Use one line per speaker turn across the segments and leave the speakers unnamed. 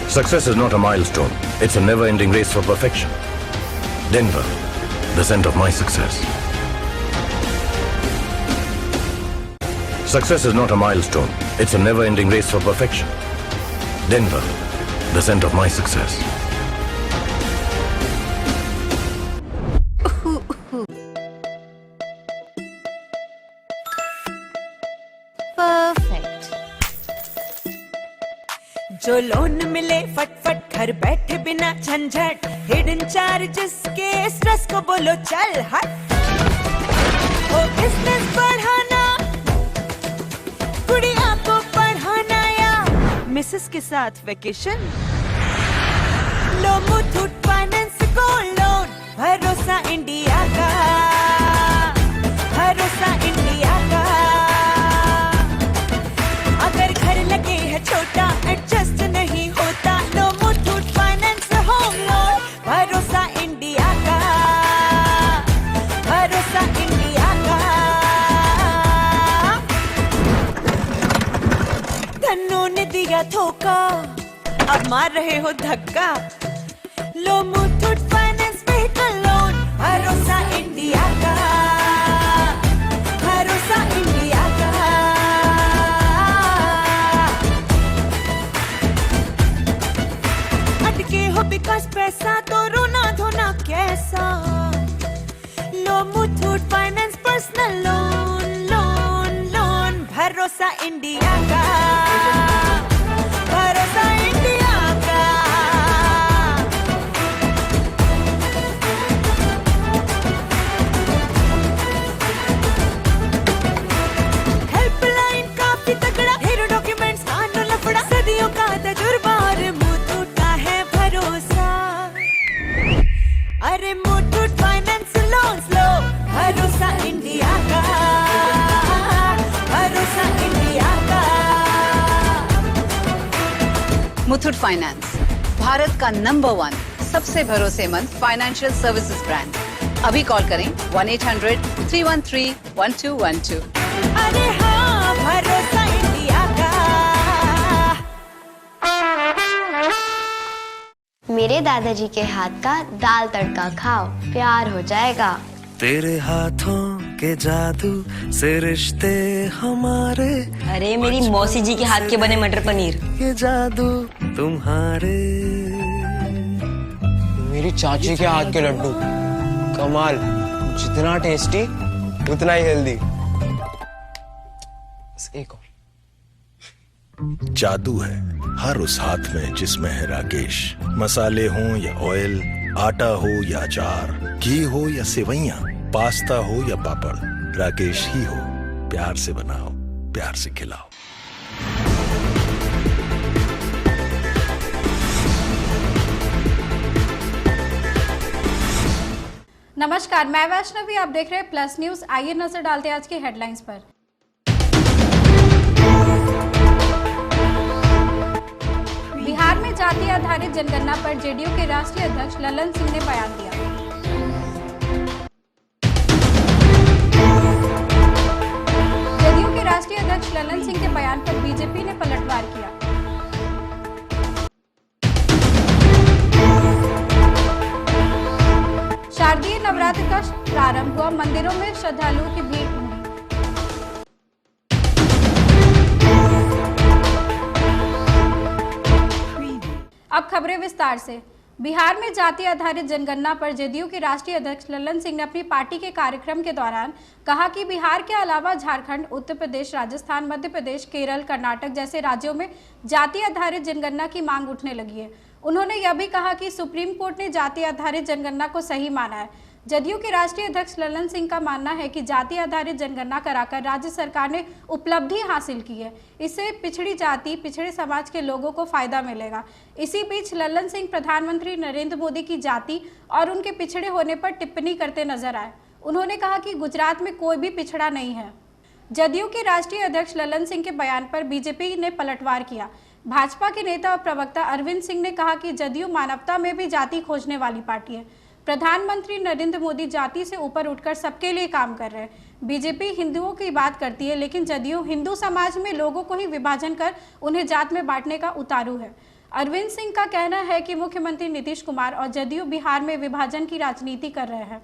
Success is not a milestone. It's a never-ending race for perfection. Denver, the center of my success. Success is not a milestone. It's a never-ending race for perfection. Denver, the center of my success.
Perfect. जो loan मिले फटफट घर बैठे बिना झंझट, hidden charges के stress को बोलो चल हट। वो बिजनेस बढ़ाना, गुड़िया को पढ़ाना या मिसेस के साथ वेकेशन, लो मुथूट फाइनेंस गोल्ड लोन, भरोसा इंडिया का, भरोसा इंडिया का। अगर घर लगे है छोटा एडजस्ट नहीं होता, लो मुथूट फाइनेंस होम लोन, भरोसा इंडिया का, भरोसा इंडिया का। धन्नो ने दिया धोखा, अब मार रहे हो धक्का, लो मुथूट फाइनेंस व्हीकल लोन, भरोसा इंडिया का, भरोसा इंडिया का। अटके हो बिकॉज पैसा तो रोना धोना कैसा, लो Muthoot finance personal loan, loan loan, भरोसा इंडिया का, भरोसा इंडिया का। हेल्पलाइन काफी तगड़ा, ढेरों डॉक्यूमेंट्स मानो लफड़ा, सदियों का तजुर्बा और मुथूट का है भरोसा। अरे मुथूट फाइनेंस लोन्स लो, भरोसा इंडिया का, भरोसा इंडिया का।
मुथूट फाइनेंस, भारत का नंबर 1 सबसे भरोसेमंद फाइनेंशियल सर्विसेज ब्रांड। अभी कॉल करें 1-800-313-1212।
अरे हाँ, भरोसा इंडिया का।
मेरे दादाजी के हाथ का दाल तड़का खाओ, प्यार हो जाएगा।
तेरे हाथों के जादू से रिश्ते हमारे।
अरे मेरी मौसी जी के हाथ के बने मटर पनीर।
ये जादू तुम्हारे।
मेरी चाची के हाथ के लड्डू कमाल, जितना टेस्टी उतना ही हेल्दी। एक और।
जादू है हर उस हाथ में जिसमें है राकेश। मसाले हों या ऑयल, आटा हो या अचार, घी हो या सेवइयां, पास्ता हो या पापड़, राकेश ही हो। प्यार से बनाओ, प्यार से खिलाओ।
नमस्कार, मैं वैष्णवी, आप देख रहे हैं प्लस न्यूज। आइए नजर डालते हैं आज की हेडलाइंस पर। बिहार में जाति आधारित जनगणना पर जेडीयू के राष्ट्रीय अध्यक्ष ललन सिंह ने बयान दिया। जेडीयू के राष्ट्रीय अध्यक्ष ललन सिंह के बयान पर बीजेपी ने पलटवार किया। शारदीय नवरात्र का प्रारंभ हुआ, मंदिरों में श्रद्धालुओं की भीड़ उमड़ी। अब खबरें विस्तार से। बिहार में जाति आधारित जनगणना पर जेडीयू के राष्ट्रीय अध्यक्ष ललन सिंह ने अपनी पार्टी के कार्यक्रम के दौरान कहा कि बिहार के अलावा झारखंड, उत्तर प्रदेश, राजस्थान, मध्य प्रदेश, केरल, कर्नाटक जैसे राज्यों में जाति आधारित जनगणना की मांग उठने लगी है। उन्होंने यह भी कहा कि सुप्रीम कोर्ट ने जाति आधारित जनगणना को सही माना है। जदयू के राष्ट्रीय अध्यक्ष ललन सिंह का मानना है कि जाति आधारित जनगणना कराकर राज्य सरकार ने उपलब्धि हासिल की है। इससे पिछड़ी जाति, पिछड़े समाज के लोगों को फायदा मिलेगा। इसी बीच ललन सिंह प्रधानमंत्री नरेंद्र मोदी की जाति और उनके पिछड़े होने पर टिप्पणी करते नजर आए। उन्होंने कहा कि गुजरात में कोई भी पिछड़ा नहीं है। जदयू के राष्ट्रीय अध्यक्ष ललन सिंह के बयान पर बीजेपी ने पलटवार किया। भाजपा के नेता और प्रवक्ता अरविंद सिंह ने कहा कि जदयू मानवता में भी जाति खोजने वाली पार्टी है। प्रधानमंत्री नरेंद्र मोदी जाति से ऊपर उठकर सबके लिए काम कर रहे हैं। बीजेपी हिंदुओं की बात करती है, लेकिन जदयू हिंदू समाज में लोगों को ही विभाजन कर उन्हें जात में बांटने का उतारू है। अरविंद सिंह का कहना है कि मुख्यमंत्री नीतीश कुमार और जदयू बिहार में विभाजन की राजनीति कर रहे हैं।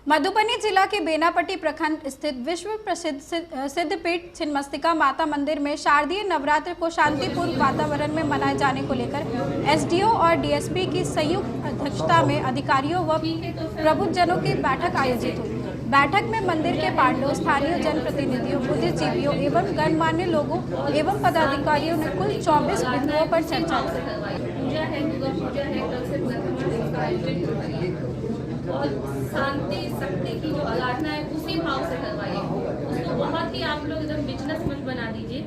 मधुबनी जिला के बेनापट्टी प्रखंड स्थित विश्व प्रसिद्ध सिद्धपीठ छिन्नमस्तिका माता मंदिर में शारदीय नवरात्र को शांतिपूर्ण वातावरण में मनाए जाने को लेकर एसडीओ और डीएसपी की संयुक्त अध्यक्षता में अधिकारियों व प्रबुद्धजनों की बैठक आयोजित हुई। बैठक में मंदिर के पांडवों, स्थानीय जनप्रतिनिधियों, बुद्धिजीवियों एवं गणमान्य लोगों एवं पदाधिकारियों ने कुल 24 बिंदुओं पर चर्चा की।
और शांति शक्ति की जो आराधना है उसी भाव से करवाइए। उसको बहुत ही आप लोग एकदम बिजनेस मत बना दीजिए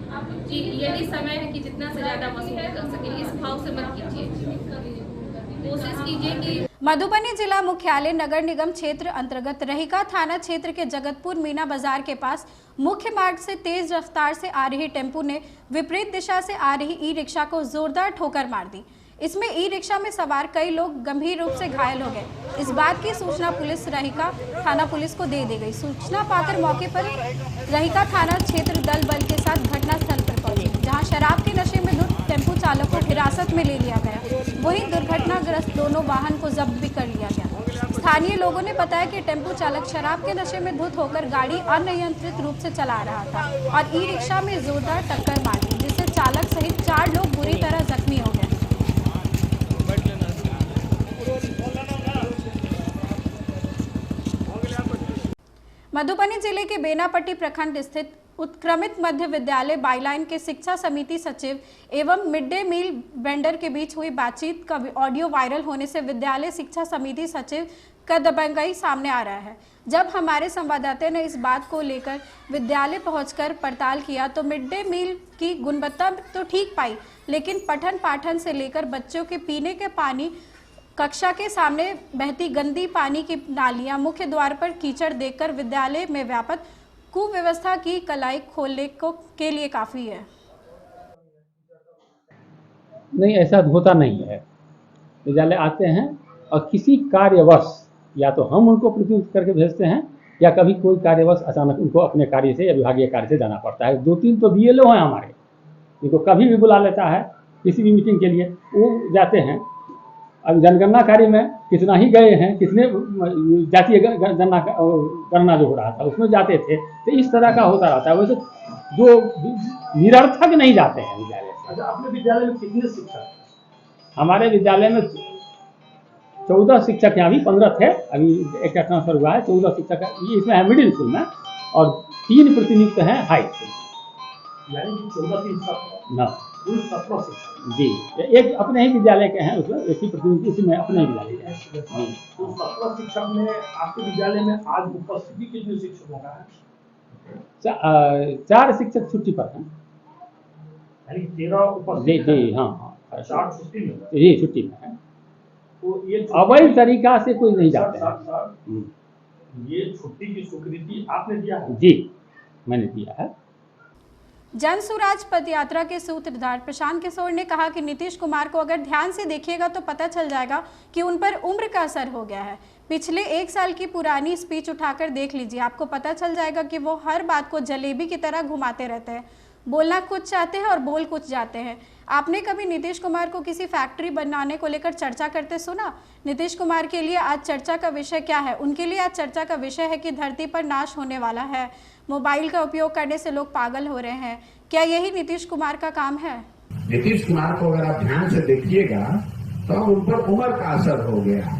कि यही समय है कि जितना से ज्यादा वसूली कर सके, इस भाव से मत कीजिए। कोशिश कीजिए कि
मधुबनी जिला मुख्यालय नगर निगम क्षेत्र अंतर्गत रहिका थाना क्षेत्र के जगतपुर मीना बाजार के पास मुख्य मार्ग से तेज रफ्तार से आ रही टेम्पो ने विपरीत दिशा से आ रही ई रिक्शा को जोरदार ठोकर मार दी। इसमें ई रिक्शा में सवार कई लोग गंभीर रूप से घायल हो गए। इस बात की सूचना पुलिस रहिका थाना पुलिस को दे दी गई। सूचना पाकर मौके पर रहिका थाना क्षेत्र दल बल के साथ घटनास्थल पर पहुंचे, जहां शराब के नशे में धुत टेम्पो चालक को हिरासत में ले लिया गया। वहीं दुर्घटनाग्रस्त दोनों वाहन को जब्त भी कर लिया गया। स्थानीय लोगों ने बताया कि टेम्पो चालक शराब के नशे में धुत होकर गाड़ी अनियंत्रित रूप से चला रहा था और ई रिक्शा में जोरदार टक्कर मार दी, जिससे चालक सहित 4 लोग बुरी तरह जख्मी हो गए। मधुबनी जिले के बेनापट्टी प्रखंड स्थित उत्क्रमित मध्य विद्यालय बाईलाइन के शिक्षा समिति सचिव एवं मिड डे मील वेंडर के बीच हुई बातचीत का ऑडियो वायरल होने से विद्यालय शिक्षा समिति सचिव का दबंगई सामने आ रहा है। जब हमारे संवाददाता ने इस बात को लेकर विद्यालय पहुंचकर पड़ताल किया तो मिड डे मील की गुणवत्ता तो ठीक पाई, लेकिन पठन पाठन से लेकर बच्चों के पीने के पानी, कक्षा के सामने बहती गंदी पानी की नालियां, मुख्य द्वार पर कीचड़ देखकर विद्यालय में व्यापक कुव्यवस्था की कलाई खोलने के लिए काफी है।
नहीं, ऐसा होता नहीं है। विद्यालय आते हैं और किसी कार्यवश या तो हम उनको प्रतिनिधित्व करके भेजते हैं या कभी कोई कार्यवश अचानक उनको अपने कार्य से या विभागीय कार्य से जाना पड़ता है। 2-3 तो बीएलओ हैं हमारे, इनको कभी भी बुला लेता है किसी भी मीटिंग के लिए, वो जाते हैं। अब जनगणना कार्य में कितना ही गए हैं, कितने जातीय गणना जो हो रहा था उसमें जाते थे, तो इस तरह का होता रहता है। वैसे जो निरर्थक नहीं जाते हैं विद्यालय से।
अच्छा, अपने विद्यालय में कितने शिक्षक?
हमारे विद्यालय में 14 शिक्षक हैं, अभी 15 थे, अभी एक का ट्रांसफर हुआ है। 14 शिक्षक है, इसमें है मिडिल स्कूल में, और 3 प्रतिनियुक्त हैं हाई स्कूल।
यानी कि 14
ना
कुल 17 शिक्षक
जी, एक अपने ही विद्यालय के हैं, उसमें एक ही प्रतिनिधि इसी में अपने ही विद्यालय के हैं।
17 शिक्षक में आपके विद्यालय में आज उपस्थिति कितने शिक्षकों का है?
4 शिक्षक छुट्टी पर हैं।
यानी 13 उपस्थित?
जी हाँ,
4 छुट्टी में?
जी छुट्टी में है।
तो ये
अवैध तरीका से कोई नहीं जाते
हैं। ये छुट्टी की स्वीकृति आपने दिया है?
जी, मैंने दिया है।
जन सुराज पदयात्रा के सूत्रधार प्रशांत किशोर ने कहा कि नीतीश कुमार को अगर ध्यान से देखिएगा तो पता चल जाएगा कि उन पर उम्र का असर हो गया है। पिछले 1 साल की पुरानी स्पीच उठाकर देख लीजिए, आपको पता चल जाएगा कि वो हर बात को जलेबी की तरह घुमाते रहते हैं। बोलना कुछ चाहते हैं और बोल कुछ जाते हैं। आपने कभी नीतीश कुमार को किसी फैक्ट्री बनाने को लेकर चर्चा करते सुना? नीतीश कुमार के लिए आज चर्चा का विषय क्या है? उनके लिए आज चर्चा का विषय है कि धरती पर नाश होने वाला है, मोबाइल का उपयोग करने से लोग पागल हो रहे हैं। क्या यही नीतीश कुमार का काम है?
नीतीश कुमार को अगर आप ध्यान से देखिएगा तो उन पर उम्र का असर हो गया।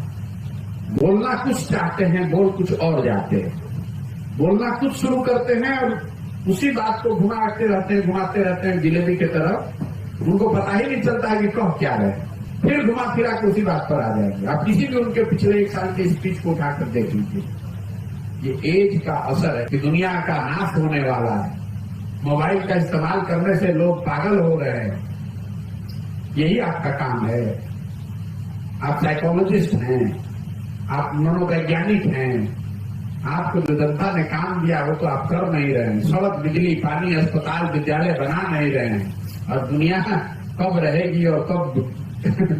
बोलना कुछ चाहते हैं, बोल कुछ और जाते हैं। बोलना कुछ शुरू करते हैं और उसी बात को घुमाते रहते हैं जिलेबी की तरफ। उनको पता ही नहीं चलता है कि कह क्या रहे, फिर घुमा फिरा के उसी बात पर आ जाएंगे। आप किसी भी उनके पिछले 1 साल के स्पीच को उठाकर देख लीजिए। ये एज का असर है कि दुनिया का नाश होने वाला है, मोबाइल का इस्तेमाल करने से लोग पागल हो रहे हैं। यही आपका काम है। आप साइकोलॉजिस्ट हैं, आप मनोवैज्ञानिक हैं। आपको जो जनता ने काम दिया वो तो आप कर नहीं रहे हैं। सड़क, बिजली, पानी, अस्पताल, विद्यालय बना नहीं रहे हैं। और दुनिया कब रहेगी और कब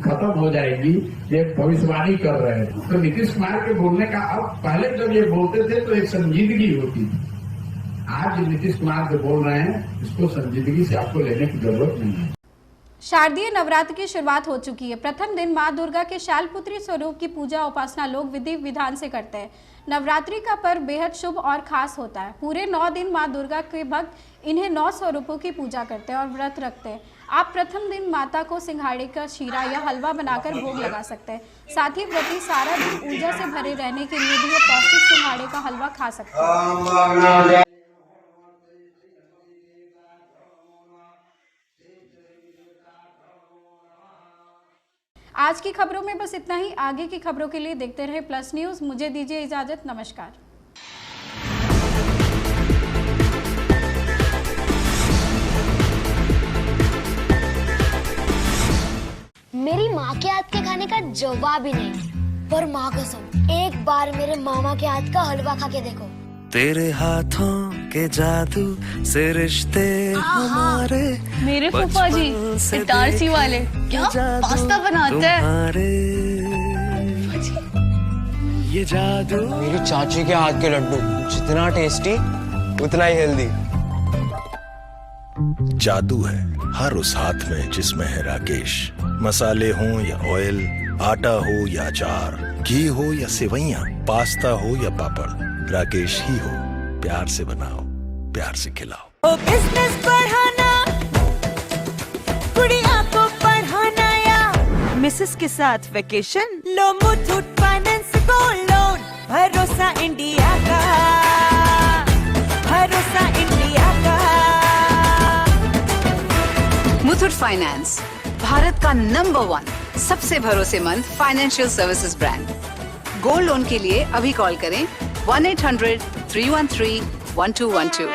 खत्म हो जाएगी ये भविष्यवाणी कर रहे हैं। तो नीतीश कुमार के बोलने का, अब पहले जब ये बोलते थे तो एक संजीदगी होती थी। आज नीतीश कुमार जो बोल रहे हैं इसको संजीदगी से आपको लेने की जरूरत नहीं है।
शारदीय नवरात्र की शुरुआत हो चुकी है। प्रथम दिन मां दुर्गा के शैलपुत्री स्वरूप की पूजा उपासना लोग विधि विधान से करते हैं। नवरात्रि का पर्व बेहद शुभ और खास होता है। पूरे 9 दिन मां दुर्गा के भक्त इन्हें 9 स्वरूपों की पूजा करते हैं और व्रत रखते हैं। आप प्रथम दिन माता को सिंघाड़े का शीरा या हलवा बनाकर भोग लगा सकते हैं। साथ ही व्रती सारा दिन ऊर्जा से भरे रहने के लिए भी ये पौष्टिक सिंघाड़े का हलवा खा सकते हैं। आज की खबरों में बस इतना ही। आगे की खबरों के लिए देखते रहे प्लस न्यूज। मुझे दीजिए इजाजत। नमस्कार।
मेरी माँ के हाथ के खाने का जवाब ही नहीं, पर माँ कसम एक बार मेरे मामा के हाथ का हलवा खा के देखो।
तेरे हाथों के जादू से रिश्ते हमारे।
मेरे फूफा जी इटारसी वाले क्या पास्ता बनाते हैं।
ये जादू
मेरी चाची के हाथ के लड्डू जितना टेस्टी उतना ही हेल्दी।
जादू है हर उस हाथ में जिसमें है राकेश। मसाले हों या ऑयल, आटा हो या अचार, घी हो या सेवइयां, पास्ता हो या पापड़, राकेश ही हो। प्यार से बनाओ, प्यार से खिलाओ।
ओ बिजनेस बढ़ाना, गुड़िया को पढ़ाना या मिसेस के साथ वेकेशन, लो मुथूट फाइनेंस गोल्ड लोन। भरोसा इंडिया का, भरोसा इंडिया का।
मुथूट फाइनेंस, भारत का नंबर 1 सबसे भरोसेमंद financial services brand. Gold loan के लिए अभी कॉल करें 1-800-313-1212।